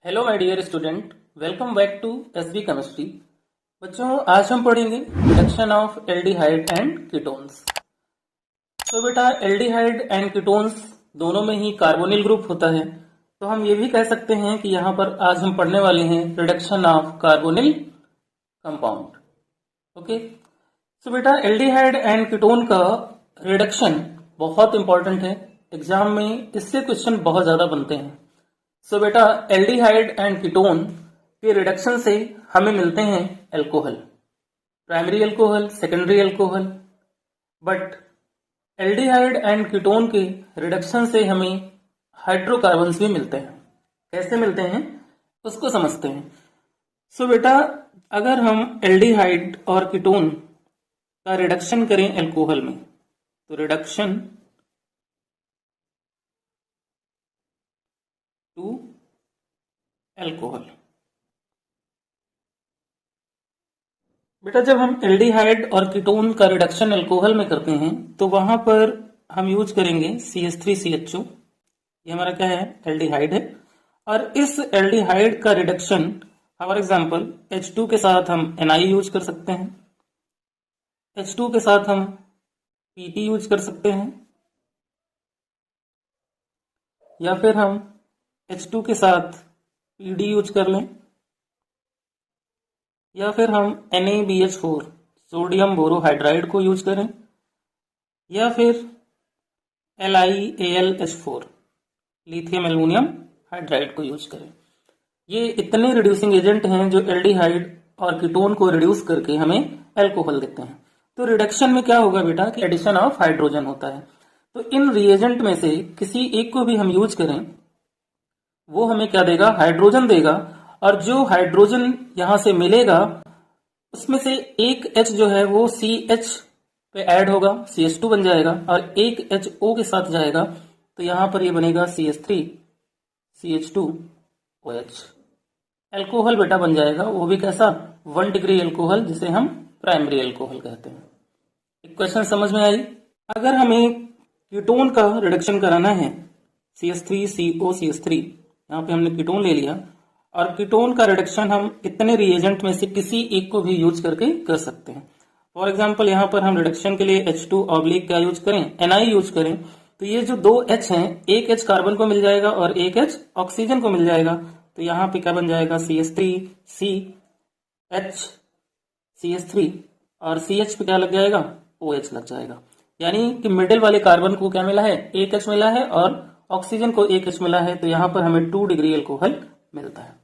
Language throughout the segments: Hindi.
Hello my dear student, welcome back to SB chemistry. बच्चों, आज हम पढ़ेंगे reduction of aldehyde and ketones. तो बेटा, एल्डिहाइड एंड कीटोन्स दोनों में ही कार्बोनिल ग्रुप होता है, तो हम ये भी कह सकते हैं कि यहाँ पर आज हम पढ़ने वाले हैं reduction of carbonyl compound. Okay, तो बेटा एल्डिहाइड एंड कीटोन का रिडक्शन बहुत इंपॉर्टेंट है। एग्जाम में इससे क्वेश्चन बहुत ज्यादा बनते हैं। सो बेटा, एल्डिहाइड एंड कीटोन के रिडक्शन से हमें मिलते हैं alcohol, primary alcohol, secondary alcohol. But aldehyde and ketone के रिडक्शन से हमें हाइड्रोकार्बन्स भी मिलते हैं। कैसे मिलते हैं उसको समझते हैं। सो बेटा, अगर हम एल्डिहाइड और कीटोन का रिडक्शन करें एल्कोहल में, तो रिडक्शन टू एल्कोहल। बेटा, जब हम एल्डिहाइड और कीटोन का रिडक्शन एल्कोहल में करते हैं तो वहां पर हम यूज करेंगे CH3CHO। ये हमारा क्या है? एल्डिहाइड है। और इस एल्डिहाइड का रिडक्शन, फॉर एग्जांपल H2 के साथ हम Na यूज कर सकते हैं, H2 के साथ हम Pt यूज कर सकते हैं, या फिर हम H2 के साथ Pd यूज कर लें, या फिर हम NaBH4 सोडियम बोरोहाइड्राइड को यूज करें, या फिर LiAlH4 लिथियम एल्युमिनियम हाइड्राइड को यूज करें। ये इतने रिड्यूसिंग एजेंट हैं जो एल्डिहाइड और कीटोन को रिड्यूस करके हमें एल्कोहल देते हैं। तो रिडक्शन में क्या होगा बेटा कि एडिशन ऑफ हाइड्रोजन होता है। तो इन रिएजेंट में से किसी एक को भी हम यूज करें, वो हमें क्या देगा? हाइड्रोजन देगा। और जो हाइड्रोजन यहां से मिलेगा उसमें से एक H जो है वो CH पे ऐड होगा, CH2 बन जाएगा, और एक H O के साथ जाएगा, तो यहां पर ये बनेगा CH3 CH2OH। एल्कोहल बेटा बन जाएगा, वो भी कैसा? 1 डिग्री एल्कोहल, जिसे हम प्राइमरी एल्कोहल कहते हैं। एक क्वेश्चन समझ में आई? अगर हमें कीटोन का रिडक्शन कराना है, CH3COCH3, यहाँ पे हमने कीटोन ले लिया, और कीटोन का रिडक्शन हम इतने रिएजेंट में से किसी एक को भी यूज करके कर सकते हैं। फॉर एग्जांपल यहाँ पर हम रिडक्शन के लिए H2 ऑब्लिक क्या यूज करें? Na यूज करें, तो ये जो दो H हैं, एक H कार्बन को मिल जाएगा और एक H ऑक्सीजन को मिल जाएगा, तो यहाँ पे क्या बन जाएगा? CH3CH, और CH पे क्या लग जाएगा? OH लग जाएगा। यानी कि मिडिल वाले कार्बन को क्या मिला है? एक H मिला है, और ऑक्सीजन को एक H मिला है, तो यहाँ पर हमें 2 डिग्री एल्कोहल मिलता है।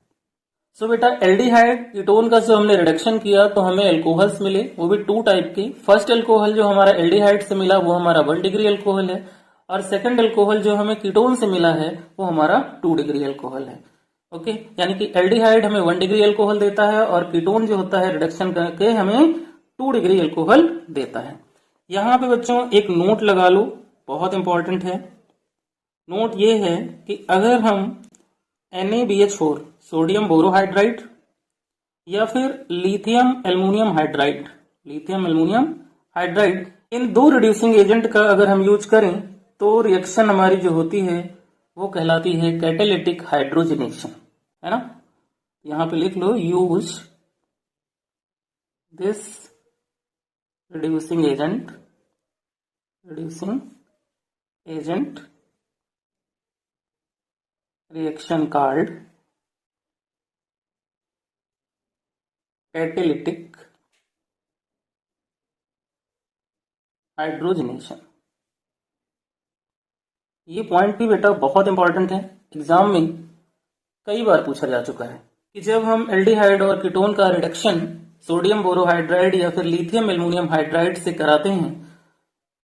सो बेटा, एल्डिहाइड कीटोन का जो हमने रिडक्शन किया तो हमें एल्कोहल्स मिले, वो भी 2 टाइप के। फर्स्ट एल्कोहल जो हमारा एल्डिहाइड से मिला वो हमारा 1 डिग्री एल्कोहल है, और सेकंड एल्कोहल जो हमें कीटोन से मिला है वो हमारा 2 डिग्री एल्कोहल है। ओके, यानी कि एल्डिहाइड हमें 1 डिग्री एल्कोहल देता है, और कीटोन जो होता है रिडक्शन करके हमें 2 डिग्री एल्कोहल देता है। यहाँ पे बच्चों एक नोट लगा लो, बहुत इंपॉर्टेंट है। नोट ये है कि अगर हम NaBH4 सोडियम बोरोहाइड्राइड या फिर लिथियम एल्युमिनियम हाइड्राइड, इन दो रिड्यूसिंग एजेंट का अगर हम यूज करें तो रिएक्शन हमारी जो होती है वो कहलाती है कैटालिटिक हाइड्रोजनेशन, है ना? यहां पे लिख लो, use this reducing agent reaction called catalytic hydrogenation. ये पॉइंट भी बेटा बहुत इंपॉर्टेंट है, एग्जाम में कई बार पूछा जा चुका है कि जब हम एल्डिहाइड और कीटोन का रिडक्शन सोडियम बोरोहाइड्राइड या फिर लिथियम एल्युमिनियम हाइड्राइड से कराते हैं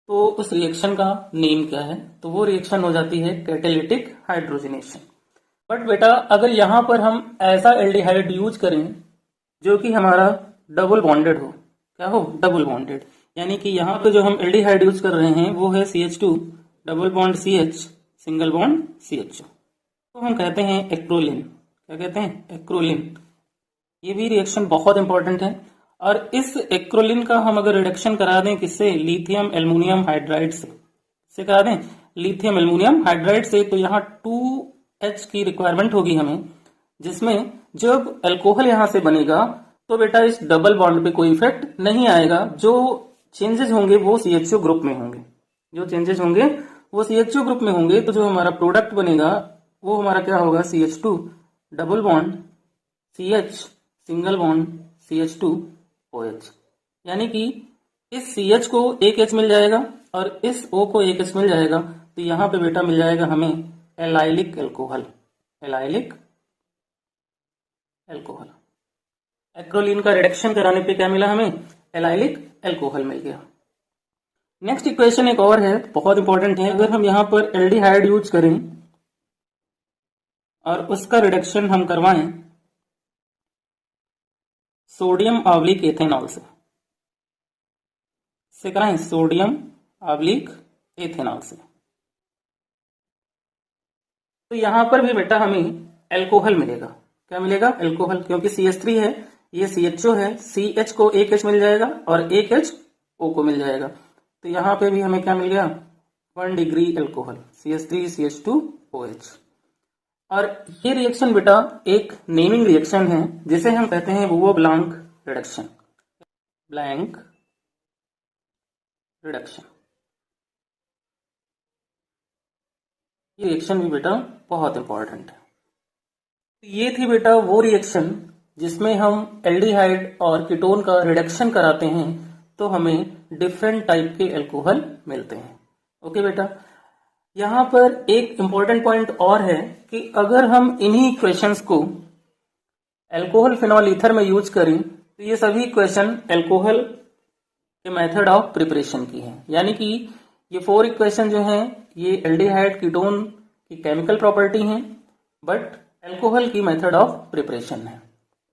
तो उस रिएक्शन का नेम क्या है? तो वो रिएक्शन हो जाती है कैटालिटिक हाइड्रोजनेशन। बट बेटा, अगर यहां पर हम ऐसा एल्डिहाइड यूज करें जो कि हमारा डबल बॉन्डेड हो, क्या हो? डबल बॉन्डेड, यानी कि यहाँ पे जो हम एल्डिहाइड यूज कर रहे हैं वो है CH2 double bond CH single bond CHO, तो हम कहते हैं एक्रोलिन। क्या कहते हैं? एक्रोलिन। ये भी रिएक्शन बहुत इंपॉर्टेंट है। और इस एक्रोलिन का हम अगर रिडक्शन करा दें किससे? लिथियम एल्युमिनियम हाइड्राइड से करा दें लिथियम एल्युमिनियम हाइड्राइड से, तो यहाँ 2H की रिक्वायरमेंट होगी हमें, जिसमें जब अल्कोहल यहां से बनेगा तो बेटा इस डबल बॉन्ड पे कोई इफेक्ट नहीं आएगा। जो चेंजेस होंगे वो CHO ग्रुप में होंगे, जो चेंजेस होंगे वो CHO ग्रुप में होंगे। तो जो हमारा प्रोडक्ट बनेगा वो हमारा क्या होगा, CH2 double bond CH single bond CH2OH, यानी कि इस CH को एक H मिल जाएगा और इस O को एक H मिल जाएगा। तो यहां पे बेटा मिल जाएगा हमें allylic alcohol, allylic alcohol. Acrolein का रिडक्शन कराने पे क्या मिला हमें, एलाइलिक अल्कोहल मिल गया। नेक्स्ट इक्वेशन एक और है, बहुत इंपॉर्टेंट है। अगर हम यहां पर एल्डिहाइड यूज करें और उसका रिडक्शन हम करवाएं सोडियम ऑब्लिक एथेनॉल से कराएं, सोडियम ऑब्लिक एथेनॉल से, तो यहां पर भी बेटा हमें अल्कोहल मिलेगा। क्या मिलेगा, अल्कोहल, क्योंकि CH3 है, ये CHO है, CH को एक H मिल जाएगा और एक H O को मिल जाएगा। तो यहां पे भी हमें क्या मिल गया, 1 डिग्री अल्कोहल, CH3 CH2OH। और ये रिएक्शन बेटा एक नेमिंग रिएक्शन है जिसे हम कहते हैं वुवो ब्लांक रिडक्शन, ब्लैंक रिडक्शन। ये रिएक्शन भी बेटा बहुत इंपॉर्टेंट है। ये थी बेटा वो रिएक्शन जिसमें हम एल्डिहाइड और कीटोन का रिडक्शन कराते हैं तो हमें डिफरेंट टाइप के अल्कोहल मिलते हैं। ओके बेटा, यहां पर एक इंपॉर्टेंट पॉइंट और है कि अगर हम इन्हीं इक्वेशंस को अल्कोहल फिनॉल ईथर में यूज करें तो ये सभी इक्वेशन अल्कोहल के मेथड ऑफ प्रिपरेशन की है, यानी कि ये 4 इक्वेशन जो हैं ये एल्डिहाइड कीटोन की केमिकल प्रॉपर्टी हैं बट अल्कोहल की मेथड ऑफ प्रिपरेशन है।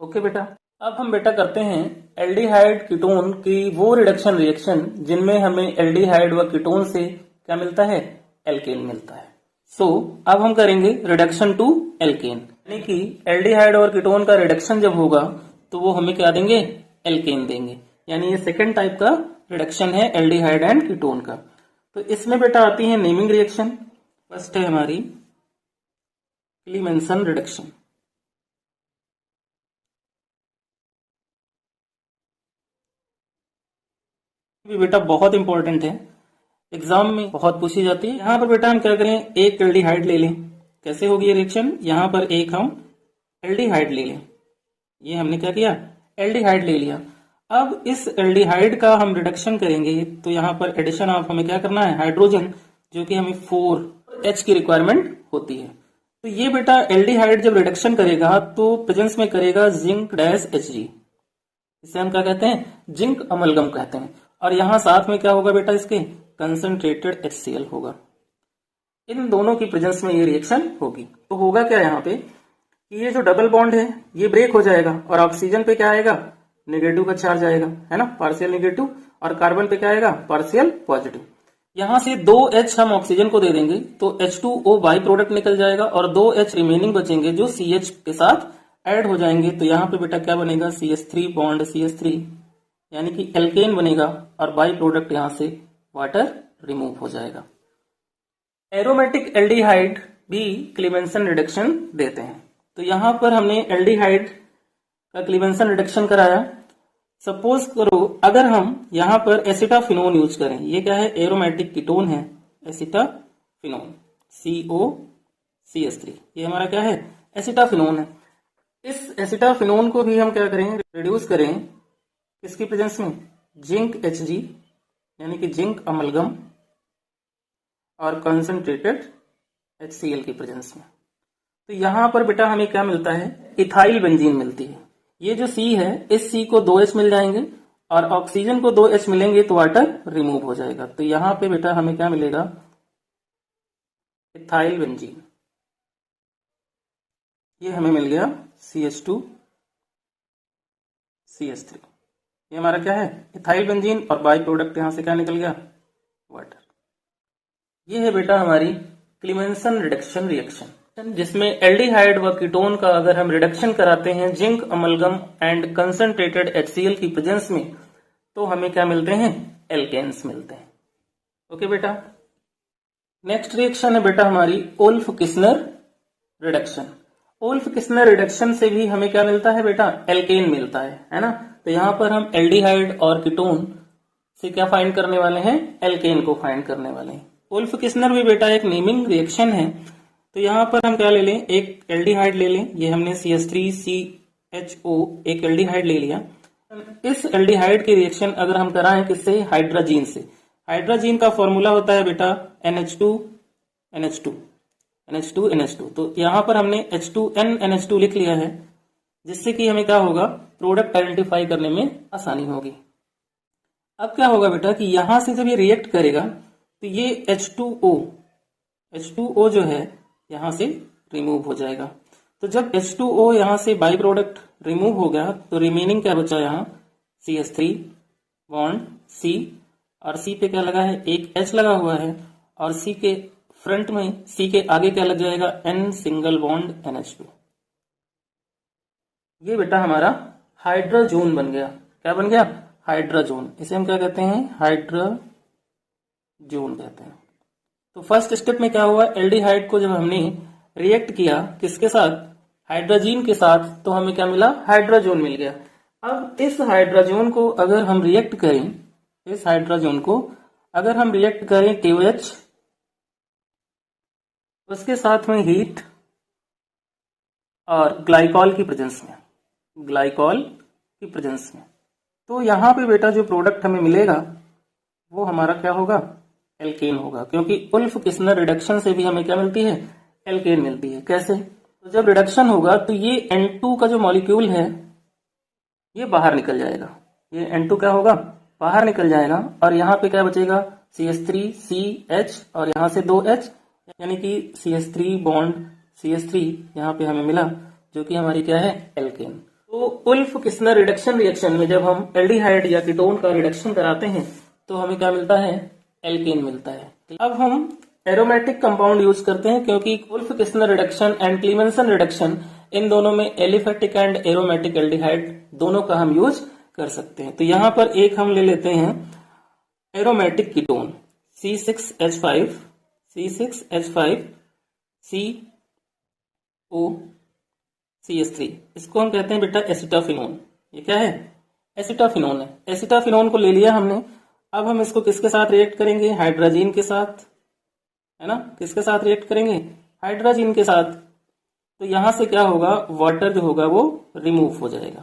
ओके बेटा, अब हम बेटा करते हैं एल्डिहाइड कीटोन की वो रिडक्शन रिएक्शन जिनमें हमें एल्डिहाइड व कीटोन से क्या मिलता है, एल्केन मिलता है। सो अब हम करेंगे रिडक्शन टू एल्केन, यानी कि एल्डिहाइड और कीटोन का रिडक्शन जब होगा तो वो हमें क्या देंगे, एल्केन देंगे। यानी ये सेकंड टाइप का रिडक्शन है एल्डिहाइड एंड कीटोन का। तो इसमें बेटा आती है नेमिंग रिएक्शन। फर्स्ट है हमारी क्लीमेंसन रिडक्शन। भी बेटा बहुत इंपॉर्टेंट है, एग्जाम में बहुत पूछी जाती है। यहां पर बेटा हम क्या करें, एक एल्डिहाइड ले लें। कैसे होगी ये रिएक्शन, यहां पर एक हम एल्डिहाइड ले लें। ये हमने क्या किया, एल्डिहाइड ले लिया। अब इस एल्डिहाइड का हम रिडक्शन करेंगे तो यहां पर एडिशन ऑफ हमें क्या करना है, हाइड्रोजन, जो कि हमें 4H की रिक्वायरमेंट होती है। तो ये बेटा एल्डिहाइड जब रिडक्शन करेगा तो प्रेजेंस में करेगा जिंक डैश Hg, इसे हम क्या कहते हैं, जिंक अमलगम कहते हैं। और यहां साथ में क्या होगा बेटा, इसके कंसंट्रेटेड HCl होगा। इन दोनों की प्रेजेंस में ये रिएक्शन होगी। तो होगा क्या यहाँ पे कि ये जो डबल बॉन्ड है ये ब्रेक हो जाएगा और ऑक्सीजन पे क्या आएगा, नेगेटिव का चार्ज आएगा, है ना, पार्शियल नेगेटिव, और कार्बन पे क्या आएगा, पार्शियल पॉजिटिव। यहां से 2H हम ऑक्सीजन को दे देंगे तो H2O बाई प्रोडक्ट निकल जाएगा और 2H रिमेनिंग बचेंगे जो CH के साथ ऐड हो जाएंगे। तो यहाँ पे बेटा क्या बनेगा, CH3 बॉन्ड CH3, यानी कि एल्केन बनेगा और बाई प्रोडक्ट यहां से वाटर रिमूव हो जाएगा। एरोमेटिक एल्डिहाइड भी क्लीमेंसन रिडक्शन देते हैं। तो यहां पर हमने एल्डिहाइड का क्लीमेंसन रिडक्शन कराया। सपोज करो अगर हम यहां पर एसिटाफिनोन यूज करें, ये क्या है, एरोमेटिक कीटोन है, एसिटाफिनोन COCH3, ये हमारा क्या है, एसिटाफिनोन है। इस एसिटाफिनोन को भी हम क्या करें, रिड्यूस करें किसकी प्रेजेंस में, जिंक Hg, यानी कि जिंक अमलगम, और कंसंट्रेटेड HCl की प्रेजेंस में। तो यहां पर बेटा हमें क्या मिलता है, इथाइल बेंजीन मिलती है। ये जो C है इस C को 2H मिल जाएंगे और ऑक्सीजन को 2H मिलेंगे तो वाटर रिमूव हो जाएगा। तो यहां पे बेटा हमें क्या मिलेगा, इथाइल बेंजीन। ये हमें मिल गया CH2 CH3, ये हमारा क्या है, इथाइल बेंजीन, और बाई प्रोडक्ट यहां से क्या निकल गया, वाटर। ये है बेटा हमारी क्लीमेंसन रिडक्शन रिएक्शन, जिसमें एल्डिहाइड व कीटोन का अगर हम रिडक्शन कराते हैं zinc amalgam and concentrated HCl की प्रेजेंस में तो हमें क्या मिलते हैं, एल्केन्स मिलते हैं। ओके बेटा, नेक्स्ट रिएक्शन है बेटा हमारी Wolff Kishner reduction. Wolff Kishner reduction से भी हमें क्या मिलता है बेटा, एल्केन मिलता है ना। तो यहां पर हम एल्डिहाइड और कीटोन से क्या फाइंड करने वाले हैं, एल्केन को फाइंड करने वाले हैं। उल्फ किस्नर भी बेटा एक नेमिंग रिएक्शन है। तो यहां पर हम क्या ले लें, एक एल्डिहाइड ले लें, ये हमने CH3CHO एक एल्डिहाइड ले लिया। इस एल्डिहाइड की रिएक्शन अगर हम कराएं किससे, हाइड्रोजीन से। हाइड्रोजीन का फॉर्मूला होता है बेटा NH2NH2 तो यहां पर हमने H2NNH2 लिख लिया है, जिससे कि हमें क्या होगा, प्रोडक्ट आइडेंटिफाई करने में आसानी होगी। अब क्या होगा बेटा कि यहां से जब ये रिएक्ट करेगा तो ये H2O जो है यहां से रिमूव हो जाएगा। तो जब H2O यहां से बाई प्रोडक्ट रिमूव हो गया तो रिमेनिंग क्या बचा, यहाँ CH3 बॉन्ड C, और C पे क्या लगा है, एक H लगा हुआ है, और C के फ्रंट में, C के आगे क्या लग जाएगा, N सिंगल बॉन्ड NH2। ये बेटा हमारा हाइड्रोजोन बन गया। क्या बन गया, हाइड्रोजोन। इसे हम क्या कहते हैं, हाइड्रोजोन कहते हैं। तो फर्स्ट स्टेप में क्या हुआ, एल्डिहाइड को जब हमने रिएक्ट किया किसके साथ, हाइड्रोजीन के साथ, तो हमें क्या मिला, हाइड्रोजोन मिल गया। अब इस हाइड्रोजोन को अगर हम रिएक्ट करें, इस हाइड्रोजन को अगर हम रिएक्ट करें KOH, उसके साथ में हीट और ग्लाइकॉल की प्रेजेंस में, ग्लाइकॉल की प्रेजेंस में, तो यहां पे बेटा जो प्रोडक्ट हमें मिलेगा वो हमारा क्या होगा, एल्केन होगा। क्योंकि उल्फ किस्नर रिडक्शन से भी हमें क्या मिलती है, एल्केन मिलती है। कैसे, तो जब रिडक्शन होगा तो ये N2 का जो मॉलिक्यूल है ये बाहर निकल जाएगा, ये N2 क्या होगा, बाहर निकल जाएगा, और यहाँ पे क्या बचेगा, CH3CH और यहाँ से 2H, यानी कि CH3 बॉन्ड CH3 यहाँ पे हमें मिला, जो कि हमारी क्या है, एल्केन। तो उल्फ किस्नर रिडक्शन रिएक्शन में जब हम एल्डिहाइड या कीटोन का रिडक्शन कराते हैं तो हमें क्या मिलता है, एल्केन मिलता है। अब हम एरोमेटिक कंपाउंड यूज करते हैं, क्योंकि Wolff Kishner reduction and Clemmensen reduction, इन दोनों में एलिफेटिक एंड एरोमेटिक एल्डिहाइड दोनों का हम यूज कर सकते हैं। तो यहां पर एक हम ले लेते हैं एरोमेटिक कीटोन C6H5 COCH3, इसको हम कहते हैं बेटा एसिटाफिनोन। ये क्या है, एसिटाफिनोन है। एसिटाफिनोन को ले लिया हमने। अब हम इसको किसके साथ रिएक्ट करेंगे, हाइड्रोजीन के साथ, है ना, किसके साथ रिएक्ट करेंगे, हाइड्रोजीन के साथ। तो यहां से क्या होगा, वाटर जो होगा वो रिमूव हो जाएगा।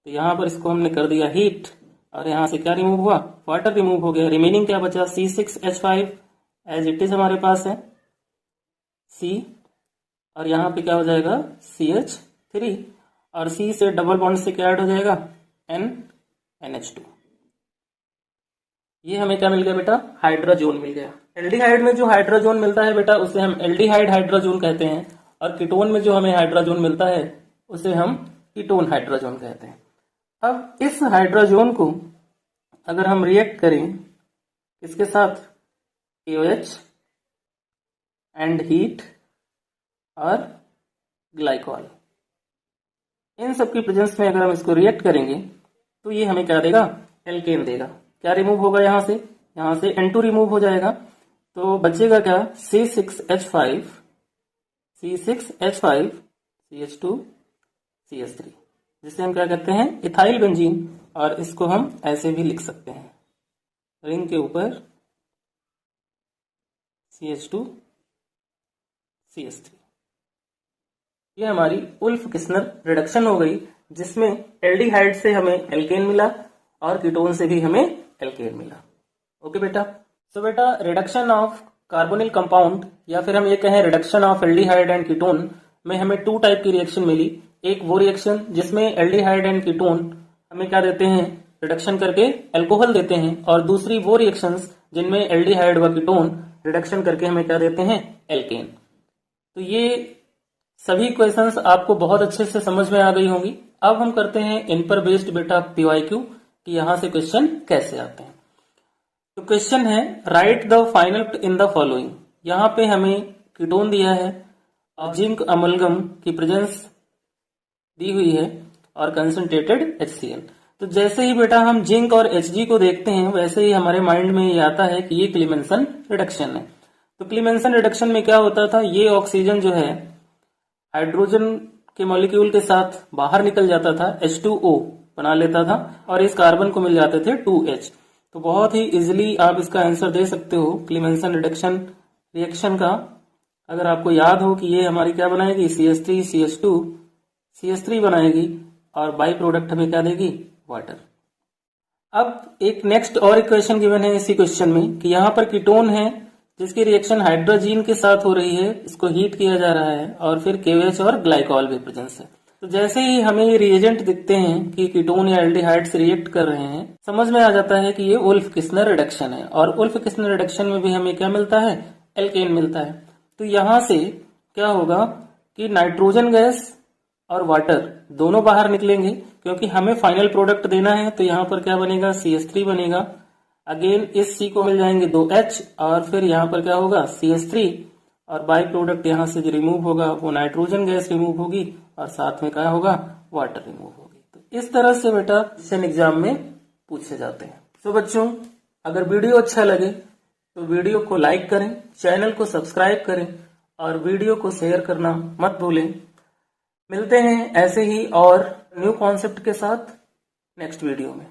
तो यहां पर इसको हमने कर दिया हीट, और यहां से क्या रिमूव हुआ, वाटर रिमूव हो गया। रिमेनिंग क्या बचा, C6H5 एज इट इज हमारे पास है C, और यहां पे क्या हो जाएगा CH3, और C से डबल बॉन्ड से क्या ऐड हो जाएगा NH2। ये हमें क्या मिल गया बेटा, हाइड्रोजोन मिल गया। एल्डिहाइड में जो हाइड्रोजोन मिलता है बेटा उसे हम एल्डिहाइड हाइड्रोजोन कहते हैं, और कीटोन में जो हमें हाइड्रोजोन मिलता है उसे हम कीटोन हाइड्रोजोन कहते हैं। अब इस हाइड्रोजोन को अगर हम रिएक्ट करें किसके साथ, KOH एंड हीट और ग्लाइकॉल, इन सब की प्रेजेंस में अगर हम इसको रिएक्ट करेंगे तो ये हमें क्या देगा, एल्केन देगा। क्या रिमूव होगा, यहाँ से N2 रिमूव हो जाएगा, तो बचेगा क्या, C6H5 CH2 CH3, जिसे हम क्या कहते हैं, इथाइल बेंजीन। और इसको हम ऐसे भी लिख सकते हैं, रिंग के ऊपर CH2 CH3। ये हमारी उल्फ किस्नर रिडक्शन हो गई, जिसमें एल्डिहाइड से हमें एल्केन मिला और कीटोन से भी हमें एल्केन मिला। ओके बेटा, सो बेटा रिडक्शन ऑफ कार्बोनिल कंपाउंड, या फिर हम ये कहें reduction of aldehyde and ketone में हमें 2 टाइप की रिएक्शन मिली। एक वो रिएक्शन जिसमें एल्डिहाइड एंड कीटोन हमें क्या देते हैं, रिडक्शन करके अल्कोहल देते हैं, और दूसरी वो रिएक्शंस जिनमें एल्डिहाइड व कीटोन रिडक्शन करके हमें क्या देते हैं, एल्केन। तो ये सभी क्वेश्चंस आपको बहुत अच्छे से समझ में आ गई होंगी। अब हम करते हैं इन पर बेस्ड बेटा PYQ कि यहां से क्वेश्चन कैसे आते हैं। तो क्वेश्चन है, right the final in the following. यहाँ पे हमें कीटोन दिया है और जिंक अमलगम की प्रेजेंस दी हुई है और कंसंट्रेटेड HCl। तो जैसे ही बेटा हम जिंक और Hg को देखते हैं वैसे ही हमारे माइंड में ये आता है कि ये क्लीमेंसन रिडक्शन है। तो क्लीमेंसन रिडक्शन में क्या होता था, ये ऑक्सीजन जो है हाइड्रोजन के मॉलिक्यूल के साथ बाहर निकल जाता था, H2O बना लेता था और इस कार्बन को मिल जाते थे 2H। तो बहुत ही इजीली आप इसका आंसर दे सकते हो क्लीमेंसन रिडक्शन रिएक्शन का। अगर आपको याद हो कि ये हमारी क्या बनाएगी, CH3 CH2 CH3 बनाएगी और बाई प्रोडक्ट हमें क्या देगी, वाटर। अब एक नेक्स्ट और इक्वेशन गिवन है इसी क्वेश्चन में कि यहाँ पर कीटोन है जिसकी रिएक्शन हाइड्रोजीन के साथ हो रही है, इसको हीट किया जा रहा है और फिर KOH और ग्लाइकॉल भी प्रेजेंस है। तो जैसे ही हमें ये रिएजेंट दिखते हैं कि कीटोन या एल्डिहाइड से रिएक्ट कर रहे हैं, समझ में आ जाता है कि ये उल्फ किस्नर रिडक्शन है। और उल्फ किस्नर रिडक्शन में भी हमें क्या मिलता है, एल्केन मिलता है। तो यहां से क्या होगा कि नाइट्रोजन गैस और वाटर दोनों बाहर निकलेंगे क्योंकि हमें फाइनल प्रोडक्ट देना है। तो यहाँ पर क्या बनेगा, CH3 बनेगा। अगेन इस C को मिल जाएंगे 2H और फिर यहाँ पर क्या होगा, CH3 और बाई प्रोडक्ट यहाँ से जो रिमूव होगा वो नाइट्रोजन गैस रिमूव होगी और साथ में क्या होगा, वाटर रिमूव होगी। तो इस तरह से बेटा क्वेश्चन एग्जाम में पूछे जाते हैं। तो बच्चों अगर वीडियो अच्छा लगे तो वीडियो को लाइक करें, चैनल को सब्सक्राइब करें और वीडियो को शेयर करना मत भूलें। मिलते हैं ऐसे ही और न्यू कॉन्सेप्ट के साथ नेक्स्ट वीडियो में।